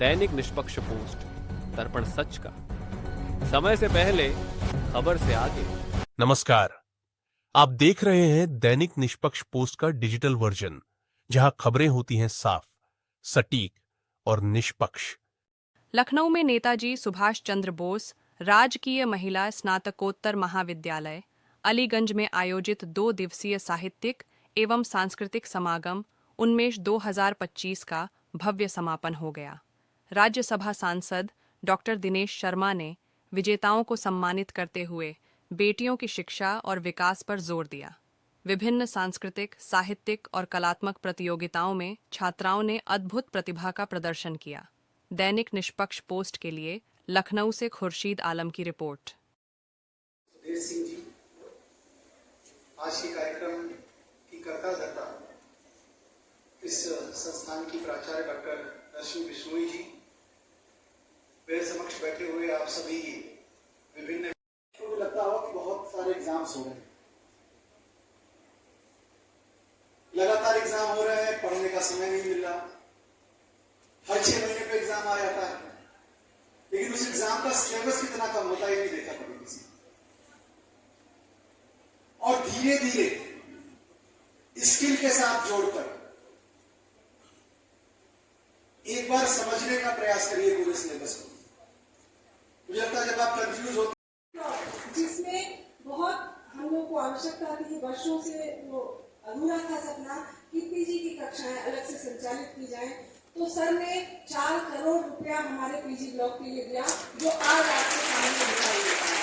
दैनिक निष्पक्ष पोस्ट, दर्पण सच का, समय से पहले, खबर से आगे। नमस्कार, आप देख रहे हैं दैनिक निष्पक्ष पोस्ट का डिजिटल वर्जन, जहां खबरें होती हैं साफ, सटीक और निष्पक्ष। लखनऊ में नेताजी सुभाष चंद्र बोस राजकीय महिला स्नातकोत्तर महाविद्यालय अलीगंज में आयोजित 2 दिवसीय साहित्यिक एवं सांस्कृतिक समागम उन्मेष 2025 का भव्य समापन हो गया। राज्यसभा सांसद डॉक्टर दिनेश शर्मा ने विजेताओं को सम्मानित करते हुए बेटियों की शिक्षा और विकास पर जोर दिया। विभिन्न सांस्कृतिक, साहित्यिक और कलात्मक प्रतियोगिताओं में छात्राओं ने अद्भुत प्रतिभा का प्रदर्शन किया। दैनिक निष्पक्ष पोस्ट के लिए लखनऊ से खुर्शीद आलम की रिपोर्ट। सुधीर सिंह जी, आज के कार्यक्रम की कर्ता धर्ता इस संस्थान की प्राचार्य डॉक्टर रश्मि बिश्नोई जी, मेरे समक्ष बैठे हुए आप सभी विभिन्न, मुझे लगता हो कि बहुत सारे एग्जाम्स हो रहे हैं, लगातार एग्जाम हो रहे हैं, पढ़ने का समय नहीं मिल रहा, हर 6 महीने पे एग्जाम आ जाता है, लेकिन उस एग्जाम का सिलेबस कितना कम होता है ये नहीं देखा कभी किसी। और धीरे धीरे स्किल के साथ जोड़कर एक बार समझने का प्रयास करिए पूरे सिलेबस को। मुझे लगता है जब आप कंफ्यूज होते, जिसमें बहुत हम लोग को आवश्यकता थी, वर्षों से वो अधूरा था सपना कि पीजी की कक्षाएं अलग से संचालित की जाएं, तो सर ने 4 करोड़ रुपया हमारे पीजी ब्लॉक के लिए दिया, जो आज आपके सामने दिखाई देता है।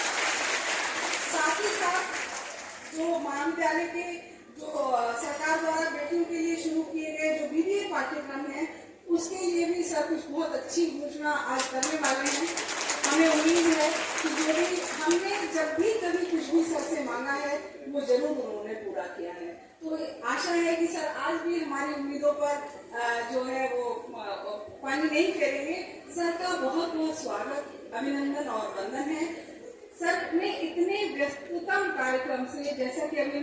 साथ ही साथ जो महाविद्यालय के जो सरकार द्वारा बेटियों के लिए शुरू किए गए जो बीबीए पाठ्यक्रम है, उसके लिए भी सर कुछ बहुत अच्छी घोषणा आज करने वाले हैं। हमें उम्मीद है कि जो भी हमने जब भी कभी कुछ भी सर से मांगा है वो जरूर उन्होंने पूरा किया है। तो आशा है कि सर आज भी हमारी उम्मीदों पर जो है वो पानी नहीं फेरेंगे। सर का बहुत बहुत स्वागत, अभिनंदन और वंदन है। सर ने इतने व्यस्ततम कार्यक्रम से, जैसा कि अभी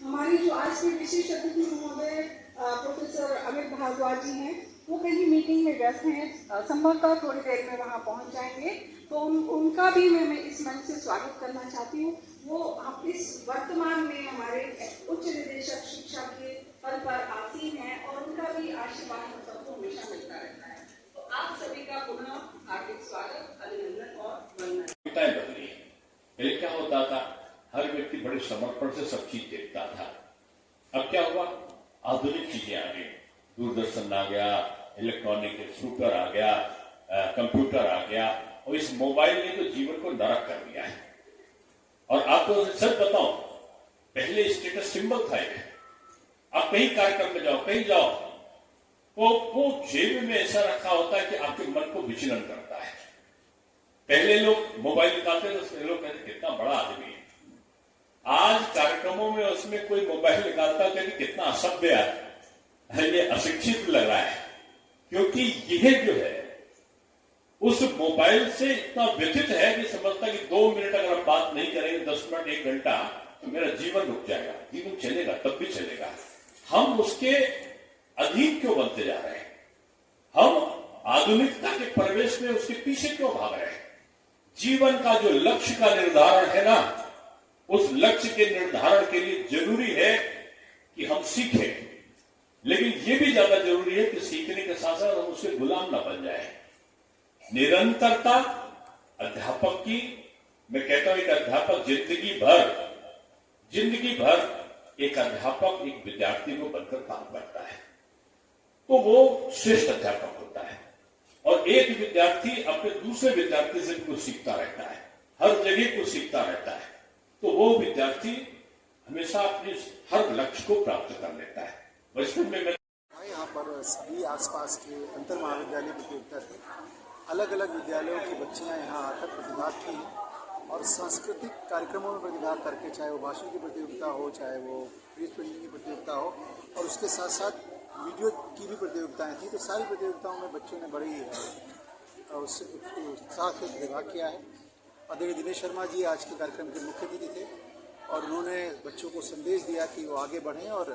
हमारी जो आज के विशेष अतिथि महोदय प्रोफेसर अमित भारद्वाज जी हैं, वो कहीं मीटिंग में व्यस्त हैं, संभवतः थोड़ी देर में वहां पहुंच जाएंगे, तो उनका भी मैं इस मंच से स्वागत करना चाहती हूँ। वो इस वर्तमान में हमारे उच्च निदेशक शिक्षा के पद पर आसीन हैं और उनका भी आशीर्वाद हम सबको हमेशा मिलता रहता है। तो आप सभी का पुनः हार्दिक स्वागत, अभिनंदन और वंदन। बदली पहले क्या होता था, हर व्यक्ति बड़े समर्पण से सब चीज देखता था। अब क्या हुआ, आधुनिक चीजें आ गई, दूरदर्शन आ गया, इलेक्ट्रॉनिक स्कूटर आ गया, कंप्यूटर आ गया, और इस मोबाइल ने तो जीवन को नरक कर दिया है। और आपको सच बताओ, पहले स्टेटस सिंबल था ये। आप कहीं कार्यक्रम में जाओ, कहीं जाओ, वो जेब में ऐसा रखा होता है कि आपके मन को विचलन करता है। पहले लोग मोबाइल निकालते थे, लोग कहते कितना बड़ा आदमी है। आज कार्यक्रमों में उसमें कोई मोबाइल निकालता है, कितना असभ्य है, ये अशिक्षित लग रहा है, क्योंकि यह जो है उस मोबाइल से इतना व्यथित है कि समझता कि 2 मिनट अगर आप बात नहीं करेंगे, 10 मिनट 1 घंटा, तो मेरा जीवन रुक जाएगा। जीवन चलेगा तब भी चलेगा। हम उसके अधीन क्यों बनते जा रहे हैं? हम आधुनिकता के प्रवेश में उसके पीछे क्यों भाग रहे हैं? जीवन का जो लक्ष्य का निर्धारण है ना, उस लक्ष्य के निर्धारण के लिए जरूरी है कि हम सीखें, लेकिन यह भी ज्यादा जरूरी है कि सीखने के साथ साथ हम उसके गुलाम ना बन जाए। निरंतरता अध्यापक की, मैं कहता हूं एक अध्यापक जिंदगी भर एक अध्यापक एक विद्यार्थी को बनकर काम करता है, तो वो श्रेष्ठ अध्यापक होता है। और एक विद्यार्थी अपने दूसरे विद्यार्थी से भी कुछ सीखता रहता है, हर जगह कुछ सीखता रहता है, तो वो विद्यार्थी हमेशा अपने हर लक्ष्य को प्राप्त कर लेता है। बचपन में मैं यहाँ पर सभी आसपास के अंतर महाविद्यालय प्रतियोगिता थे, अलग अलग विद्यालयों की बच्चियाँ यहाँ आकर प्रतिभाग की और सांस्कृतिक कार्यक्रमों में प्रतिभाग करके, चाहे वो भाषण की प्रतियोगिता हो, चाहे वो पेज पेंटिंग की प्रतियोगिता हो, और उसके साथ साथ वीडियो की भी प्रतियोगिताएं थी। तो सारी प्रतियोगिताओं में बच्चों ने बड़ी उससे उत्साह से प्रतिभाग किया है। आदरणीय दिनेश शर्मा जी आज के कार्यक्रम के मुख्य अतिथि थे और उन्होंने बच्चों को संदेश दिया कि वो आगे बढ़ें और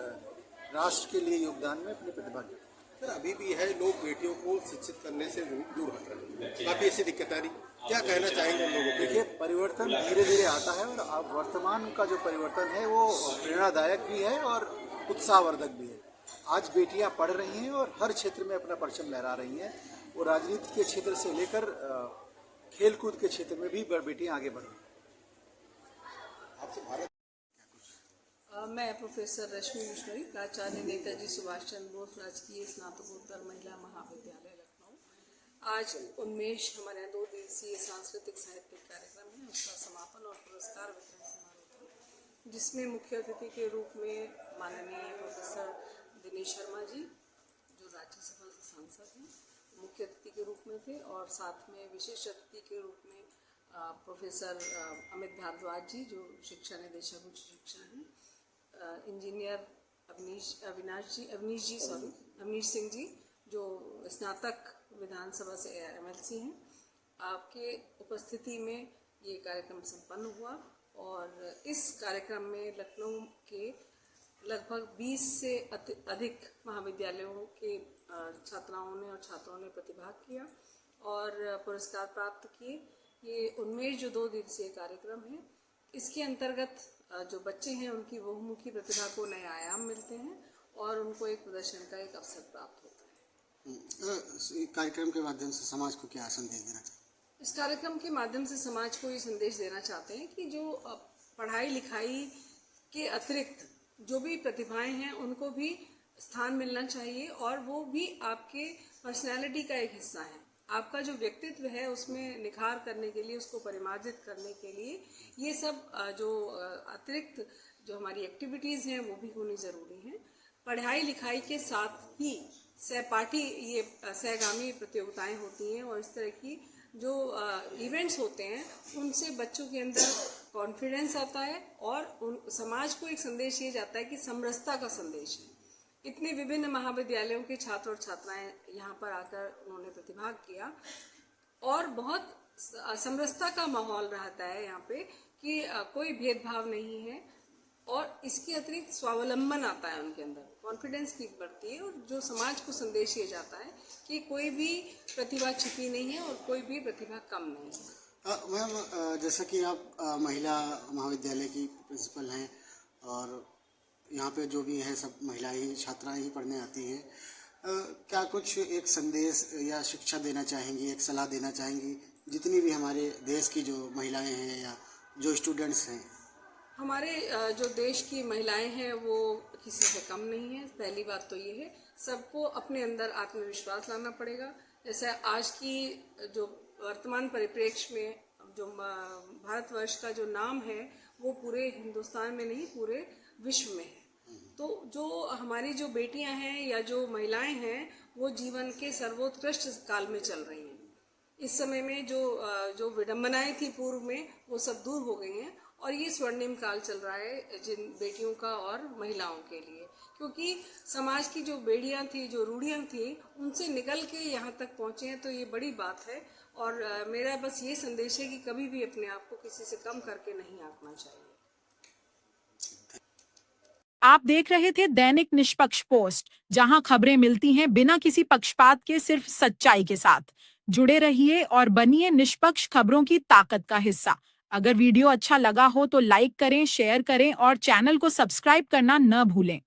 राष्ट्र के लिए योगदान में अपनी प्रतिभा दें। सर अभी भी है, लोग बेटियों को शिक्षित करने से दूर हट रहे हैं, काफी ऐसी दिक्कत आ रही, क्या कहना चाहेंगे उन लोगों को? देखिए, परिवर्तन धीरे धीरे आता है और अब वर्तमान का जो परिवर्तन है वो प्रेरणादायक भी है और उत्साहवर्धक भी है। आज बेटियां पढ़ रही हैं और हर क्षेत्र में अपना परचम लहरा रही हैं। वो राजनीति के क्षेत्र से लेकर खेलकूद के क्षेत्र में भी बेटियां आगे बढ़ रही हैं। आपसे भारत मैं प्रोफेसर रश्मि मिश्नोई, प्राचार्य नेताजी सुभाष चंद्र बोस राजकीय स्नातकोत्तर महिला महाविद्यालय लखनऊ। आज उन्मेष हमारे यहाँ 2 दिवसीय सांस्कृतिक साहित्यिक कार्यक्रम है, उसका समापन और पुरस्कार वितरण समारोह था, जिसमें मुख्य अतिथि के रूप में माननीय प्रोफेसर दिनेश शर्मा जी, जो राज्यसभा से सांसद हैं, मुख्य अतिथि के रूप में थे, और साथ में विशेष अतिथि के रूप में प्रोफेसर अमित भारद्वाज जी, जो शिक्षा निदेशक उच्च शिक्षा हैं, इंजीनियर अवनीश सिंह जी, जो स्नातक विधानसभा से MLC हैं। आपके उपस्थिति में ये कार्यक्रम संपन्न हुआ और इस कार्यक्रम में लखनऊ के लगभग 20 से अधिक महाविद्यालयों के छात्राओं ने और छात्रों ने प्रतिभाग किया और पुरस्कार प्राप्त किए। ये उन्मेष जो 2 दिवसीय कार्यक्रम है, इसके अंतर्गत जो बच्चे हैं उनकी बहुमुखी प्रतिभा को नए आयाम मिलते हैं और उनको एक प्रदर्शन का एक अवसर प्राप्त होता है। कार्यक्रम के माध्यम से समाज को क्या संदेश देना चाहिए? इस कार्यक्रम के माध्यम से समाज को ये संदेश देना चाहते हैं कि जो पढ़ाई लिखाई के अतिरिक्त जो भी प्रतिभाएं हैं उनको भी स्थान मिलना चाहिए और वो भी आपके पर्सनैलिटी का एक हिस्सा है। आपका जो व्यक्तित्व है उसमें निखार करने के लिए, उसको परिमार्जित करने के लिए ये सब जो अतिरिक्त जो हमारी एक्टिविटीज़ हैं वो भी होनी ज़रूरी हैं। पढ़ाई लिखाई के साथ ही सहपाठी ये सहगामी प्रतियोगिताएं होती हैं और इस तरह की जो इवेंट्स होते हैं उनसे बच्चों के अंदर कॉन्फिडेंस आता है और समाज को एक संदेश ये जाता है कि समरसता का संदेश है। इतने विभिन्न महाविद्यालयों के छात्र और छात्राएं यहाँ पर आकर उन्होंने प्रतिभाग किया और बहुत समरसता का माहौल रहता है यहाँ पे कि कोई भेदभाव नहीं है और इसके अतिरिक्त स्वावलंबन आता है उनके अंदर, कॉन्फिडेंस की बढ़ती है और जो समाज को संदेश ये जाता है कि कोई भी प्रतिभा छिपी नहीं है और कोई भी प्रतिभा कम नहीं है। मैम, जैसा कि आप महिला महाविद्यालय की प्रिंसिपल हैं और यहाँ पे जो भी है सब महिलाएं ही, छात्राएं ही पढ़ने आती हैं, क्या कुछ एक संदेश या शिक्षा देना चाहेंगी, एक सलाह देना चाहेंगी जितनी भी हमारे देश की जो महिलाएं हैं या जो स्टूडेंट्स हैं? हमारे जो देश की महिलाएं हैं वो किसी से कम नहीं है। पहली बात तो ये है, सबको अपने अंदर आत्मविश्वास लाना पड़ेगा। जैसे आज की जो वर्तमान परिप्रेक्ष्य में जो भारतवर्ष का जो नाम है वो पूरे हिंदुस्तान में नहीं पूरे विश्व में है। तो जो हमारी जो बेटियां हैं या जो महिलाएं हैं वो जीवन के सर्वोत्कृष्ट काल में चल रही हैं। इस समय में जो विडंबनाएं थी पूर्व में वो सब दूर हो गई हैं और ये स्वर्णिम काल चल रहा है जिन बेटियों का और महिलाओं के लिए, क्योंकि समाज की जो बेड़ियां थी, जो रूढ़ियां थी, उनसे निकल के यहाँ तक पहुँचे हैं। तो ये बड़ी बात है और मेरा बस ये संदेश है कि कभी भी अपने आप को किसी से कम करके नहीं आंकना चाहिए। आप देख रहे थे दैनिक निष्पक्ष पोस्ट, जहां खबरें मिलती हैं बिना किसी पक्षपात के, सिर्फ सच्चाई के साथ। जुड़े रहिए और बनिए निष्पक्ष खबरों की ताकत का हिस्सा। अगर वीडियो अच्छा लगा हो तो लाइक करें, शेयर करें और चैनल को सब्सक्राइब करना न भूलें।